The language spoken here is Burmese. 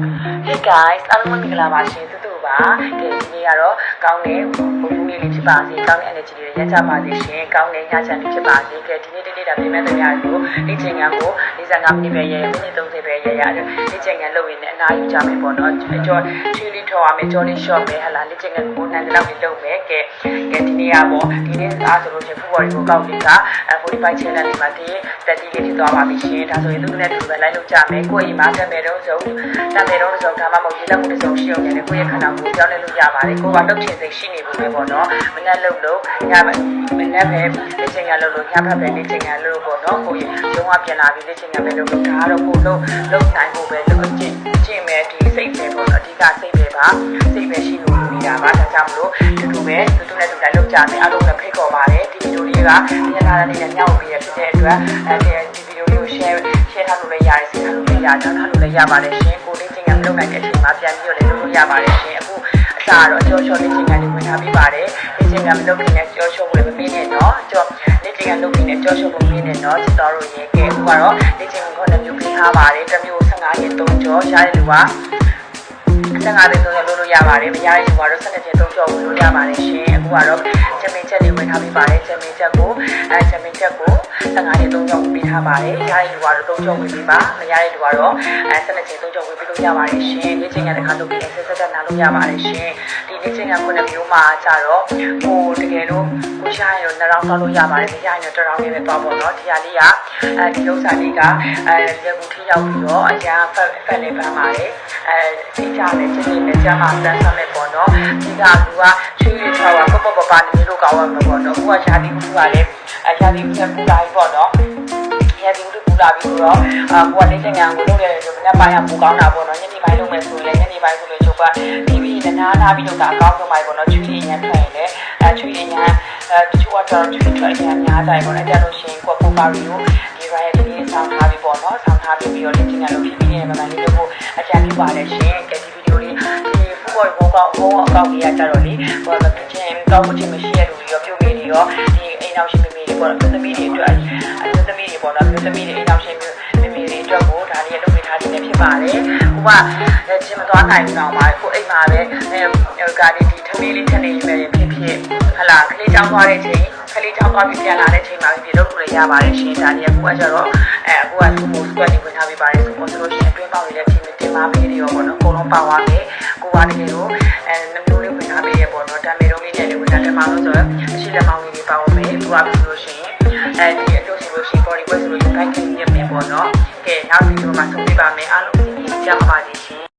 Hey guys, အားလုံးမင်္ဂလာပါရှင်သူတို့ပါကဲဒီနေ့ကတော့ကောင်းတဲ့ဘုံဘုံလေးဖြစ်ပါစေကောင်းတဲ့ energy တွေရကြပါစေရှင်ကောင်းတဲ့ညချမ်းလေးဖြစ်ပါစေကဲဒီနေ့ဒီနေ့ဒါပြင်မဲ့တဲ့ညကိုနေ့ချိန်ကကို45မိနစ်ပဲရရမိနစ်30ပဲရရတယ်နေ့ချိန်ကလုပ်ရင်းနဲ့အနားယူကြမယ်ပေါ့နော်ကြောချွေးလေးထော်ရမယ်ကြောလေး short မယ်ဟလာနေ့ချိန်ကကိုနန်းလောက်လေးလုပ်မယ်ကဲဒီနေ့ကပေါ့ဒီနေ့အားဆိုလို့ရှင်ဖူဘော်ရီကိုကောက်လေးက45 channel လေးမှာတည်တက်တီးလေးဖြစ်သွားပါပြီရှင်ဒါဆိုရင်သူတို့နဲ့တူပဲလိုက်လုပ်ကြမယ်ကိုယ့်အိမ်မှာတက်မယ်တော့ဆုံးတက်မယ်တော့ဆုံးဒါမှမဟုတ်ဒီလက်ကိုဆုံးရှိအောင်လည်းကိုယ့်ရဲ့ခန္ဓာကိုယ်ကြောင်းလဲလို့ရပါတယ်ကိုယ်ကလုပ်ချင်စိတ်ရှိနေဖို့ပဲပေါ့နော်မနဲ့လုပ်လို့ညမနဲ့ပဲနေ့ချိန်ကလုပ်လို့ညဘက်ပဲနေ့ချိန်ကလုပ်ပေါ့နော်ကိုယ်ရုံးဝပြန်လာပြီးနေ့ချိန်ကပဲလုပ်လို့ဒါကတော့ကိုယ်လုပ်နိုင်ဖို့ပဲလုပ်ကျင့်မယ်ဒီစိတ်ပဲပေါ့နော်အဓိကစိတ်ပဲပါစိတ်ပဲရှိလို့နေတာပါဒါကြောင့်မလို့တူပဲတူနဲ့တူတိုင်းလုပ်ကြမယ်အားလုံးလည်းဖိတ်ခေါ်ပါတယ်ဒီဗီဒီယိုလေးကညနာတဲ့နေ့ညောက်ပြီးရဖြစ်တဲ့အတွက်ဒီဗီဒီယိုလေးကို share ထားလို့လည်းရတယ်ဆက်ထားလို့လည်းရတယ်ထားလို့လည်းရပါတယ်ရှင်ကိုလေးချင်းကမလုပ်နိုင်တဲ့အချိန်မှာပြန်ပြီးတော့လည်းလုပ်လို့ရပါတယ်ရှင်အခုအစားတော့ကြောချောလေးချင်းကနေဝင်ထားပြီးပါတယ်လေးချင်းကမလုပ်ခင်နဲ့ကြောချောဖို့လည်းမပေးနဲ့နော်ကြောလေးချင်းကလုပ်ခင်နဲ့ကြောချောဖို့မပေးနဲ့နော်ချစ်တော်တို့ရေကဲအခုကတော့လေးချင်းကိုလည်းမျိုးပေးထားပါတယ်တစ်မျိုး15ရက်3ကြောရတဲ့လူက15ရက်3ကြောလုပ်လို့ရပါတယ်မရတဲ့လူကတော့12ရက်3ကြောဝင်လို့ရပါတယ်ရှင်အခုကတော့ချမင်းချက်လေးဝင်ထားပြီးပါတယ်ချမင်းချက်ကို15ရက်3ကြောပေးထားပါတယ်ရတဲ့လူကတော့3ကြောဝင်ပြီးပါမရတဲ့လူကတော့12ရက်3ကြောဝင်ပြီးလို့ရပါတယ်ရှင်နေ့ချင်းကတခါလုပ်ပြီးဆက်ဆက်နားလို့ရပါတယ်ရှင်ဒီနေ့ချင်းကခုနှစ်မျိုးမှာကြတော့ဟိုတကယ်လို့ကိုရှားရင်တော့2round သွားလို့ရပါတယ်မရရင်တော့1 round လေးပဲသွားပေါ့နော်ဒီဟာလေးကဒီဥစ္စာလေးကလက်ကူထိရောက်ပြီးတော့အရာဖက်လေးပန်းပါတယ်သိကြတယ်ချင်းချင်းနဲ့ကျမတန်းဆမယ်ပေါ့နော်ဒီကလူကချွေးရထားတာပပပနေလို့ကောင်းမှာပေါ့နော်ကိုကရှားပြီးခုကလည်းရှားပြီးပူလာပြီပေါ့နော်ရာဒီပူလာပြီဆိုတော့ကိုကလေးချင်းကကိုလုပ်ရတယ်ဆိုတော့မနေ့ပိုင်းကပူကောင်းတာပေါ့နော်ညနေပိုင်းလုပ်မယ်ဆိုရင်လည်းညနေပိုင်းဆိုလို့ချုပ်ကတီဗီနားနာပြီးတော့အကောင်းဆုံးပါပေါ့နော်ချွေးရရန်ထွက်ရင်လည်းချွေးရရန်တချို့ကတော့ချွေးထွက်ရများကြတယ်ပေါ့နော်ကြလို့ရှိရင်ကိုပိုပါရီကိုဒီရိုက်ဒီဆောင်းထားပြီးပေါ့နော်ဆောင်းထားပြီးတော့လေးချင်းကလို့ဖြစ်ပြီးနေမှမှလေးလုပ်ဖို့အကြံပြုပါတယ်ရှင်ကဲဒီဗီဒီယိုလေးဒီဖူဘော်ဘောကောင်းအကောင့်ကြီးကကြတော့လေဟိုမချင်းကောင်းမှုချင်းမရှိရလို့ရောပြုတ်နေနေရောဒီအိမ်အောင်ရှင်မိမိတွေပေါ့နော်သမီးတွေအတွက်သမီးတွေပေါ့နော်သမီးတွေအိမ်အောင်ရှင်မိမိတွေအတွက်ကိုဒါလေးလုပ်ပေးထားခြင်းဖြစ်ပါတယ်ဟိုကချင်းမသွားနိုင်တော့ပါကိုအိမ်မှာပဲကာဒီဒီသမီးလေးထနေမယ်ဖြစ်ဖြစ်ဟလာကလေးကြောင်းသွားတဲ့ချိန်ကလေးကြောင်းသွားပြီးပြန်လာတဲ့ချိန်မှာပြေလုပ်လို့ရပါတယ်ရှင်ဒါလေးကကိုကကျတော့အခုကသူ့ကိုစကွက်နေဝင်ထားပြီးပါတယ်ဆိုတော့ရှင်အတွင်းပေါက်လေးလည်းချင်းတင်ပါပေးရောပေါ့နော်အကုန်လုံးပါသွားတယ်ကိုကတကယ်လို့နှမျိုးလေးဝင်ထားပေးရပေါ့နော်တံမေတုံးလေးနဲ့လည်းဝင်ထားတယ်မှာလို့ဆိုတော့အရှိလက်မောင်းလေးပါအောင်မယ်ကိုကပြီးလို့ရှိရင်ဒီအကျိုးရှိလို့ရှိရင် body weight ဆိုလို့ bike ကြီးရမယ်ပေါ့နော်ကဲနောက်ဗီဒီယိုမှာဆုံးပြပါမယ်အားလုံးကြည့်ကြပါပါရှင်